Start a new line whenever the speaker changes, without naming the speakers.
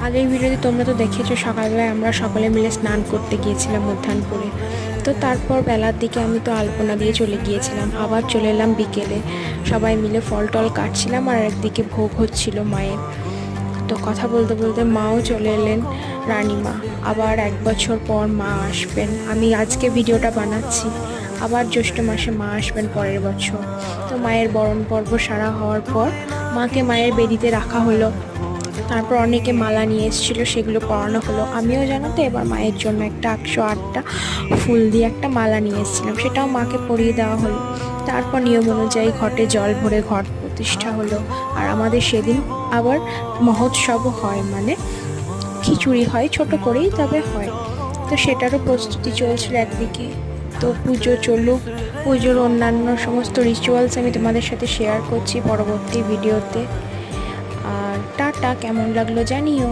আগের ভিডিওতে তোমরা তো দেখেছো সকালবেলায় আমরা সকলে মিলে স্নান করতে গিয়েছিলাম উদ্যানপুরে। তো তারপর বেলার দিকে আমি তো আলপনা দিয়ে চলে গিয়েছিলাম, আবার চলে এলাম বিকেলে। সবাই মিলে ফল টল কাটছিলাম আর একদিকে ভোগ হচ্ছিল মায়ের। তো কথা বলতে বলতে মাও চলে এলেন, রানীমা। আবার 1 বছর পর মা আসবেন। আমি আজকে ভিডিওটা বানাচ্ছি, আবার জ্যৈষ্ঠ মাসে মা আসবেন পরের বছর। তো মায়ের বরণ পর্ব সারা হওয়ার পর মাকে মায়ের বেদিতে রাখা হলো। তারপর অনেকে মালা নিয়ে এসেছিলো, সেগুলো পরানো হলো। আমিও জানো তো এবার মায়ের জন্য একটা 108টা ফুল দিয়ে একটা মালা নিয়ে এসেছিলাম, সেটাও মাকে পরিয়ে দেওয়া হলো। তারপর নিয়ম অনুযায়ী ঘটে জল ভরে ঘট প্রতিষ্ঠা হলো। আর আমাদের সেদিন আবার মহোৎসবও হয়, মানে খিচুড়ি হয় ছোট করেই, তবে হয়। তো সেটারও প্রস্তুতি চলছিল একদিকে। তো পুজো চলুক, পুজোর অন্যান্য সমস্ত রিচুয়ালস আমি তোমাদের সাথে শেয়ার করছি পরবর্তী ভিডিওতে। আর টাটা, কেমন লাগলো জানিও।